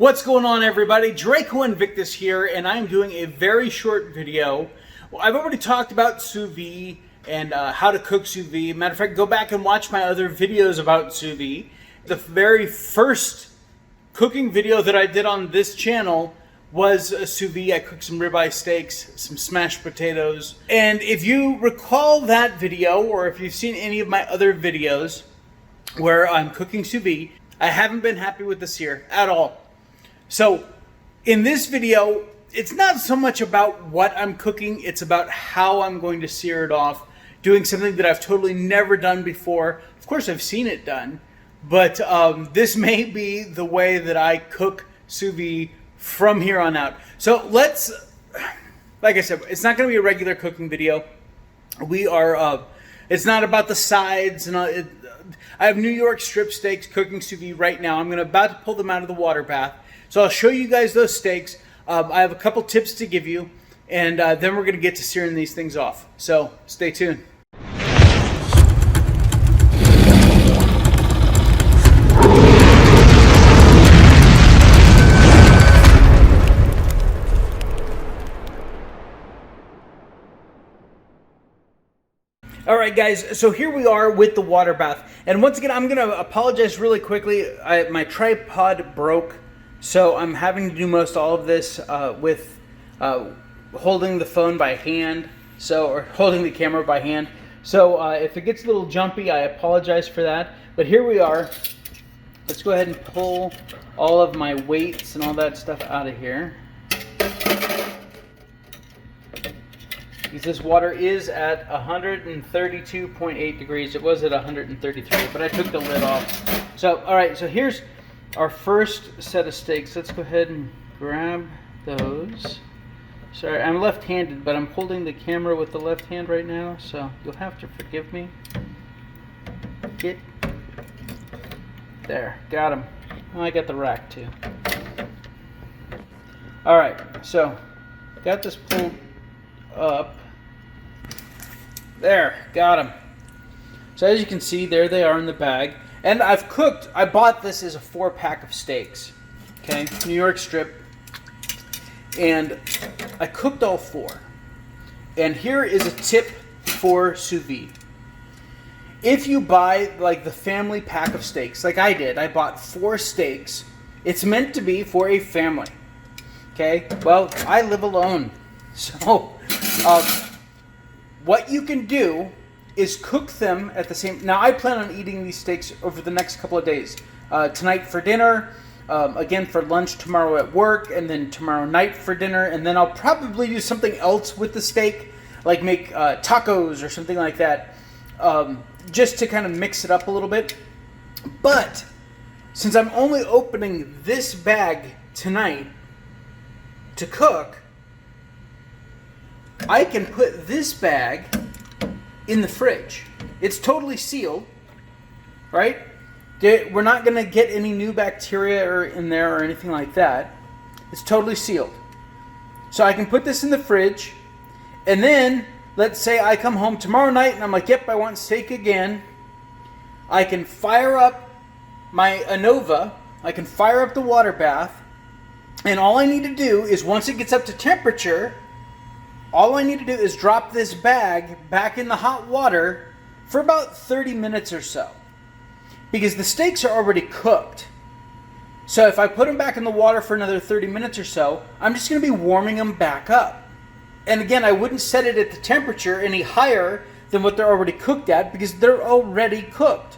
What's going on, everybody? Draco Invictus here, and I'm doing a very short video. Well, I've already talked about sous vide and how to cook sous vide. Matter of fact, go back and watch my other videos about sous vide. The very first cooking video that I did on this channel was a sous vide. I cooked some ribeye steaks, some smashed potatoes. And if you recall that video, or if you've seen any of my other videos where I'm cooking sous vide, I haven't been happy with the sear at all. So in this video, it's not so much about what I'm cooking, it's about how I'm going to sear it off, doing something that I've totally never done before. Of course, I've seen it done, but this may be the way that I cook sous vide from here on out. So let's, like I said, it's not going to be a regular cooking video. It's not about the sides, and I have New York strip steaks cooking sous vide right now. I'm about to pull them out of the water bath. So I'll show you guys those steaks. I have a couple tips to give you, and then we're going to get to searing these things off. So stay tuned. All right, guys, so here we are with the water bath. And once again, I'm going to apologize really quickly. My tripod broke. So I'm having to do most all of this with holding the phone by hand, or holding the camera by hand. So if it gets a little jumpy, I apologize for that. But here we are. Let's go ahead and pull all of my weights and all that stuff out of here. Because this water is at 132.8 degrees. It was at 133, but I took the lid off. So, all right, so here's our first set of steaks. Let's go ahead and grab those. Sorry, I'm left-handed, but I'm holding the camera with the left hand right now, so you'll have to forgive me. There, got him. Oh, I got the rack too. All right, so got this pulled up. There, got them. So as you can see, there they are in the bag. And I bought this as a 4-pack of steaks, okay, New York strip, and I cooked all 4. And here is a tip for sous vide. If you buy like the family pack of steaks, like I did, I bought 4 steaks. It's meant to be for a family, okay? Well, I live alone, so what you can do is cook them at the same. Now I plan on eating these steaks over the next couple of days. Tonight for dinner, again for lunch tomorrow at work, and then tomorrow night for dinner, and then I'll probably do something else with the steak, like make tacos or something like that, just to kind of mix it up a little bit. But since I'm only opening this bag tonight to cook, I can put this bag in the fridge. It's totally sealed, right? We're not going to get any new bacteria in there or anything like that. It's totally sealed. So I can put this in the fridge, and then let's say I come home tomorrow night and I'm like, yep, I want steak again. I can fire up my Anova, I can fire up the water bath, and all I need to do is, once it gets up to temperature, all I need to do is drop this bag back in the hot water for about 30 minutes or so. Because the steaks are already cooked. So if I put them back in the water for another 30 minutes or so, I'm just going to be warming them back up. And again, I wouldn't set it at the temperature any higher than what they're already cooked at, because they're already cooked.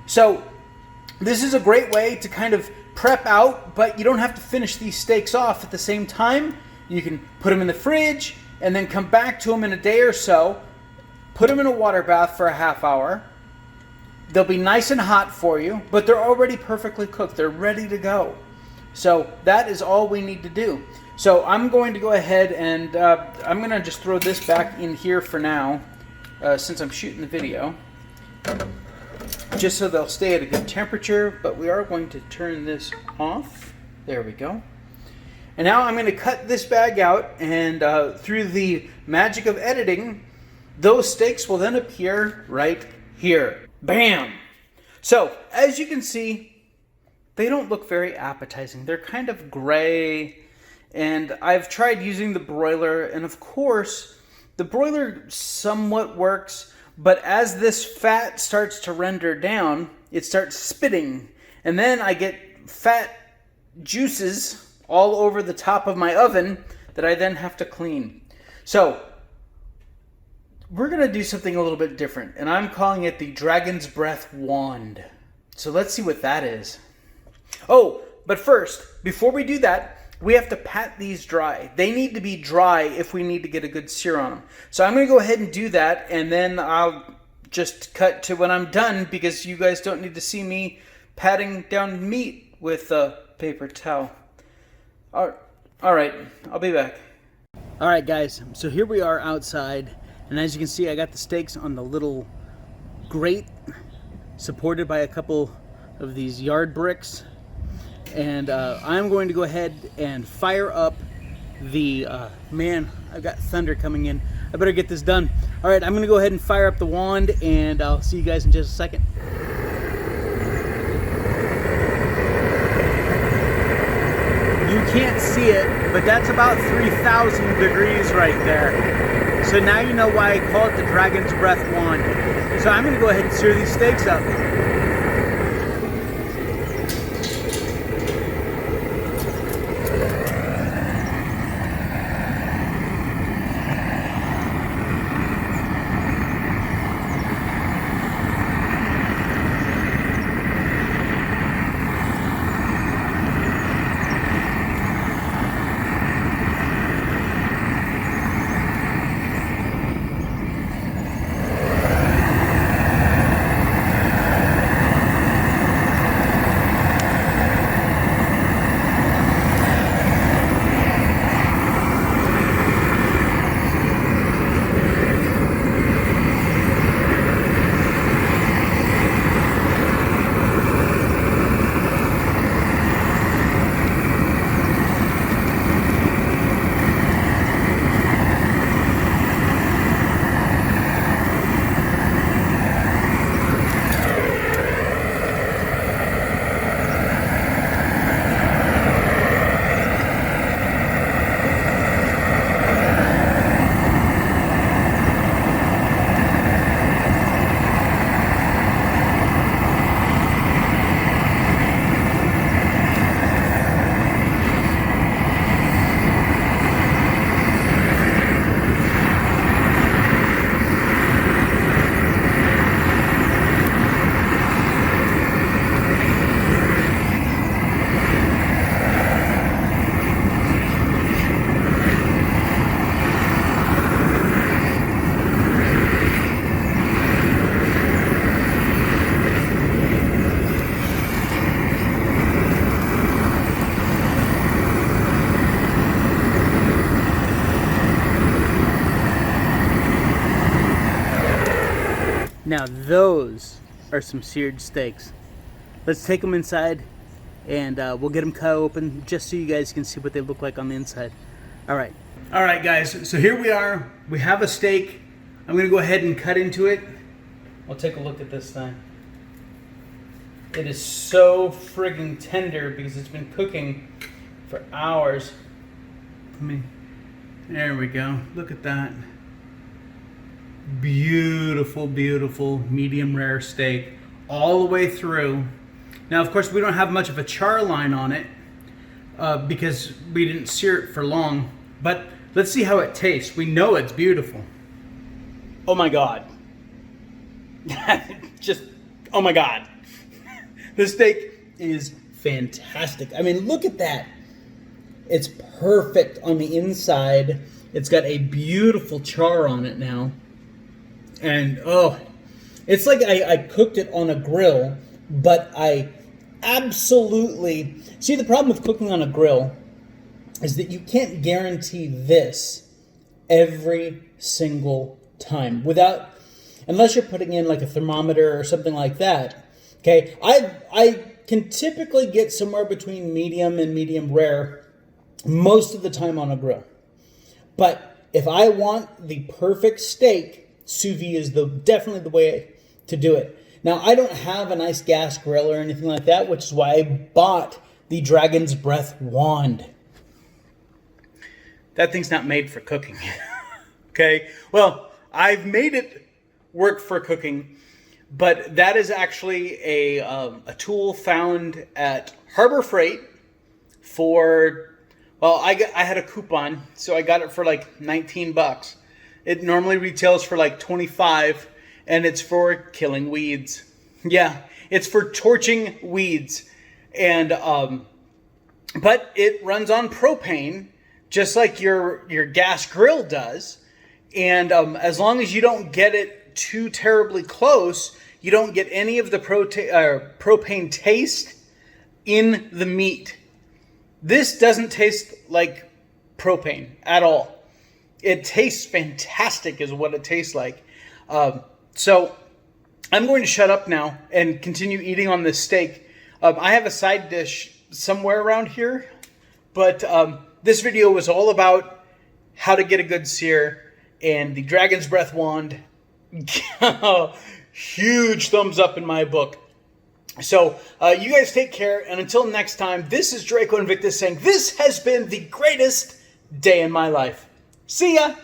So this is a great way to kind of prep out, but you don't have to finish these steaks off at the same time. You can put them in the fridge, and then come back to them in a day or so, put them in a water bath for a half hour. They'll be nice and hot for you, but they're already perfectly cooked. They're ready to go. So that is all we need to do. So I'm going to go ahead and I'm going to just throw this back in here for now, since I'm shooting the video, just so they'll stay at a good temperature. But we are going to turn this off. There we go. And now I'm going to cut this bag out, and through the magic of editing, those steaks will then appear right here. Bam! So, as you can see, they don't look very appetizing. They're kind of gray, and I've tried using the broiler, and of course, the broiler somewhat works, but as this fat starts to render down, it starts spitting, and then I get fat juices all over the top of my oven that I then have to clean. So, we're going to do something a little bit different, and I'm calling it the Dragon's Breath Wand. So let's see what that is. Oh, but first, before we do that, we have to pat these dry. They need to be dry if we need to get a good sear on them. So I'm going to go ahead and do that, and then I'll just cut to when I'm done, because you guys don't need to see me patting down meat with a paper towel. All right, I'll be back. All right, guys, so here we are outside, and as you can see, I got the steaks on the little grate, supported by a couple of these yard bricks. And I'm going to go ahead and fire up the, man, I've got thunder coming in. I better get this done. All right, I'm going to go ahead and fire up the wand, and I'll see you guys in just a second. You can't see it, but that's about 3,000 degrees right there. So now you know why I call it the Dragon's Breath Wand. So I'm going to go ahead and sear these steaks up. Now those are some seared steaks. Let's take them inside, and we'll get them cut open just so you guys can see what they look like on the inside. All right, guys, so here we are. We have a steak. I'm gonna go ahead and cut into it. We'll take a look at this thing. It is so friggin' tender because it's been cooking for hours. There we go. Look at that. Beautiful, beautiful medium rare steak all the way through. Now, of course, we don't have much of a char line on it because we didn't sear it for long. But let's see how it tastes. We know it's beautiful. Oh my God. Just, oh my God. This steak is fantastic. I mean, look at that. It's perfect on the inside. It's got a beautiful char on it now. And, oh, it's like I cooked it on a grill, but I absolutely... See, the problem with cooking on a grill is that you can't guarantee this every single time without... Unless you're putting in like a thermometer or something like that. Okay, I can typically get somewhere between medium and medium rare most of the time on a grill. But if I want the perfect steak, sous vide is definitely the way to do it. Now, I don't have a nice gas grill or anything like that, which is why I bought the Dragon's Breath wand. That thing's not made for cooking. Okay? Well, I've made it work for cooking, but that is actually a tool found at Harbor Freight for, well, I had a coupon, so I got it for like 19 bucks. It normally retails for like 25, and it's for killing weeds. Yeah, it's for torching weeds. And but it runs on propane, just like your gas grill does. And as long as you don't get it too terribly close, you don't get any of the propane taste in the meat. This doesn't taste like propane at all. It tastes fantastic is what it tastes like. So I'm going to shut up now and continue eating on this steak. I have a side dish somewhere around here, but this video was all about how to get a good sear, and the Dragon's Breath wand, huge thumbs up in my book. So you guys take care, and until next time, this is Draco Invictus saying this has been the greatest day in my life. See ya!